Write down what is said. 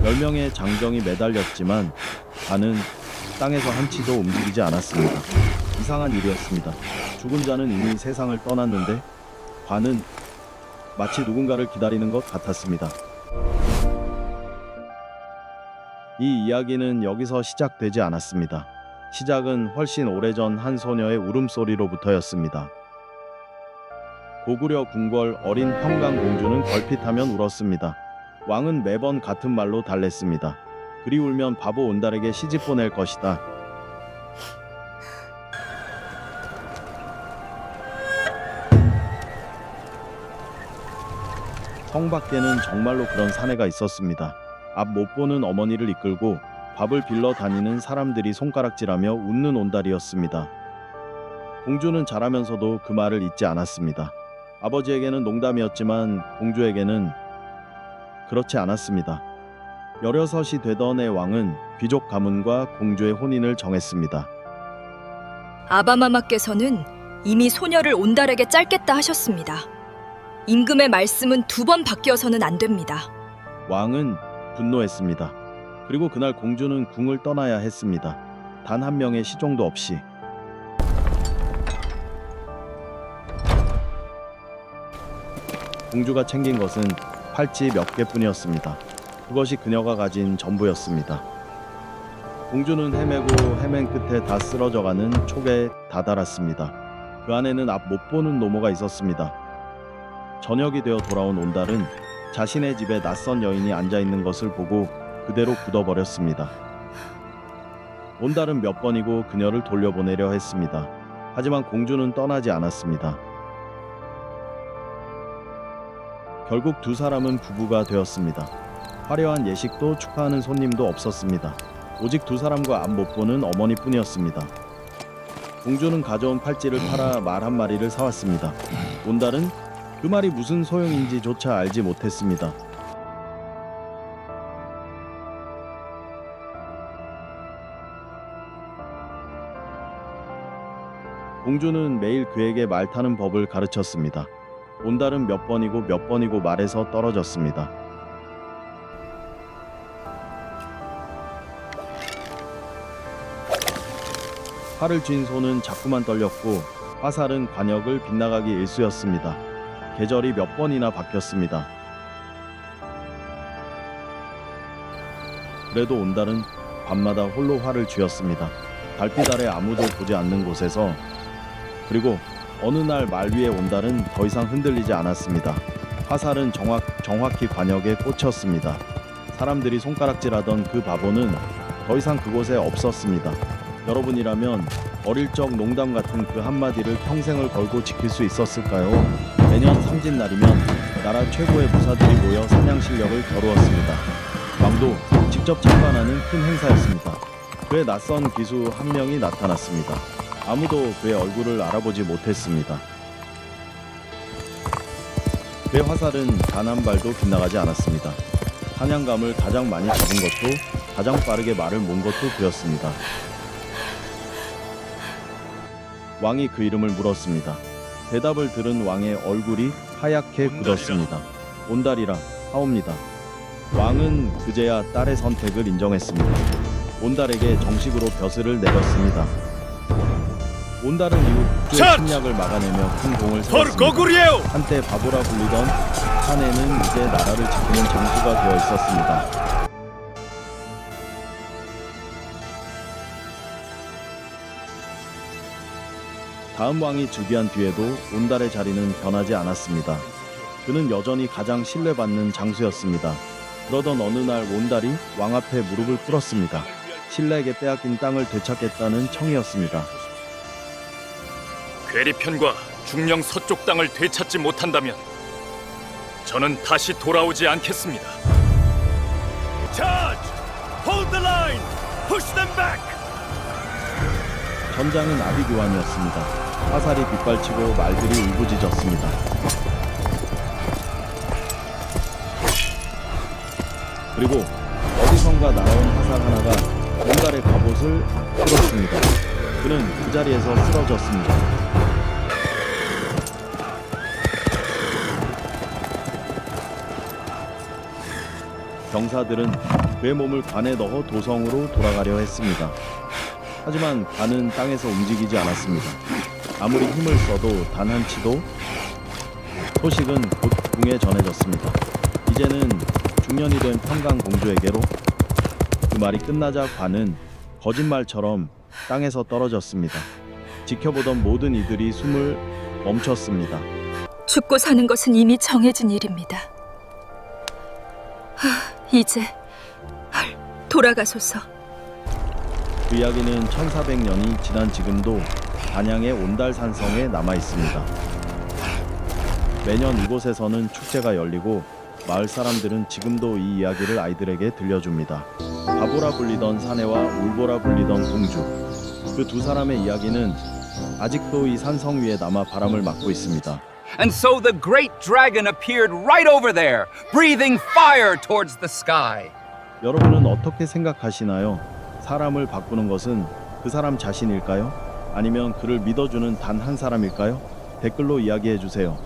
10명의 장정이 매달렸지만 관은 땅에서 한 치도 움직이지 않았습니다. 이상한 일이었습니다. 죽은 자는 이미 세상을 떠났는데 관은 마치 누군가를 기다리는 것 같았습니다. 이 이야기는 여기서 시작되지 않았습니다. 시작은 훨씬 오래전 한 소녀의 울음소리로부터였습니다. 고구려 궁궐 어린 평강공주는 걸핏하면 울었습니다. 왕은 매번 같은 말로 달랬습니다. 그리 울면 바보 온달에게 시집 보낼 것이다. 성 밖에는 정말로 그런 사내가 있었습니다. 앞 못 보는 어머니를 이끌고 밥을 빌러 다니는 사람들이 손가락질하며 웃는 온달이었습니다. 공주는 자라면서도 그 말을 잊지 않았습니다. 아버지에게는 농담이었지만 공주에게는 그렇지 않았습니다. 16이 되던 해 왕은 귀족 가문과 공주의 혼인을 정했습니다. 아바마마께서는 이미 소녀를 온달에게 짤겠다 하셨습니다. 임금의 말씀은 2번 바뀌어서는 안 됩니다. 왕은 분노했습니다. 그리고 그날 공주는 궁을 떠나야 했습니다. 단 한 명의 시종도 없이. 공주가 챙긴 것은 팔찌 몇 개뿐이었습니다. 그것이 그녀가 가진 전부였습니다. 공주는 헤매고 헤맨 끝에 다 쓰러져가는 촉에 다다랐습니다. 그 안에는 앞 못 보는 노모가 있었습니다. 저녁이 되어 돌아온 온달은 자신의 집에 낯선 여인이 앉아있는 것을 보고 그대로 굳어버렸습니다. 온달은 몇 번이고 그녀를 돌려보내려 했습니다. 하지만 공주는 떠나지 않았습니다. 결국 2 사람은 부부가 되었습니다. 화려한 예식도 축하하는 손님도 없었습니다. 오직 2 사람과 앞 못 보는 어머니뿐이었습니다. 공주는 가져온 팔찌를 팔아 말 한 마리를 사왔습니다. 온달은 그 말이 무슨 소용인지조차 알지 못했습니다. 공주는 매일 그에게 말 타는 법을 가르쳤습니다. 온달은 몇 번이고 말에서 떨어졌습니다. 활을 쥔 손은 자꾸만 떨렸고 화살은 관역을 빗나가기 일쑤였습니다. 계절이 몇 번이나 바뀌었습니다. 그래도 온달은 밤마다 홀로 활을 쥐었습니다. 달빛 아래 아무도 보지 않는 곳에서. 그리고 어느 날 말 위에 온달은 더 이상 흔들리지 않았습니다. 화살은 정확히 관역에 꽂혔습니다. 사람들이 손가락질하던 그 바보는 더 이상 그곳에 없었습니다. 여러분이라면 어릴 적 농담 같은 그 한마디를 평생을 걸고 지킬 수 있었을까요? 매년 삼진날이면 나라 최고의 부사들이 모여 사냥 실력을 겨루었습니다. 왕도 직접 참관하는 큰 행사였습니다. 그의 낯선 기수 한 명이 나타났습니다. 아무도 그의 얼굴을 알아보지 못했습니다. 그의 화살은 단 한 발도 빗나가지 않았습니다. 사냥감을 가장 많이 잡은 것도 가장 빠르게 말을 몬 것도 그였습니다. 왕이 그 이름을 물었습니다. 대답을 들은 왕의 얼굴이 하얗게 굳었습니다. 온달이라 하옵니다. 왕은 그제야 딸의 선택을 인정했습니다. 온달에게 정식으로 벼슬을 내렸습니다. 온달은 이후 국주의 침략을 막아내며 큰 공을 세웠습니다. 한때 바보라 불리던 사내는 이제 나라를 지키는 장수가 되어 있었습니다. 다음 왕이 즉위한 뒤에도 온달의 자리는 변하지 않았습니다. 그는 여전히 가장 신뢰받는 장수였습니다. 그러던 어느 날 온달이 왕 앞에 무릎을 꿇었습니다. 신라에게 빼앗긴 땅을 되찾겠다는 청이었습니다. 괴리편과 중령 서쪽 땅을 되찾지 못한다면 저는 다시 돌아오지 않겠습니다. Charge! Hold the line! Push them back! 전장은 아비규환이었습니다. 화살이 빗발치고 말들이 울부짖었습니다. 그리고 어디선가 날아온 화살 하나가 온달의 갑옷을 뚫었습니다. 그는 그 자리에서 쓰러졌습니다. 병사들은 그의 몸을 관에 넣어 도성으로 돌아가려 했습니다. 하지만 관은 땅에서 움직이지 않았습니다. 아무리 힘을 써도 단 한 치도. 소식은 곧 궁에 전해졌습니다. 이제는 중년이 된 평강 공주에게로. 그 말이 끝나자 관은 거짓말처럼 땅에서 떨어졌습니다. 지켜보던 모든 이들이 숨을 멈췄습니다. 죽고 사는 것은 이미 정해진 일입니다. 이제 돌아가소서. 그 이야기는 1400년이 지난 지금도 단양의 온달산성에 남아 있습니다. 매년 이곳에서는 축제가 열리고 마을 사람들은 지금도 이 이야기를 아이들에게 들려줍니다. 바보라 불리던 사내와 울보라 불리던 공주. 그 두 사람의 이야기는 아직도 이 산성 위에 남아 바람을 맞고 있습니다. And so the great dragon appeared right over there, breathing fire towards the sky. 여러분은 어떻게 생각하시나요? 사람을 바꾸는 것은 그 사람 자신일까요? 아니면 그를 믿어주는 단 한 사람일까요? 댓글로 이야기해 주세요.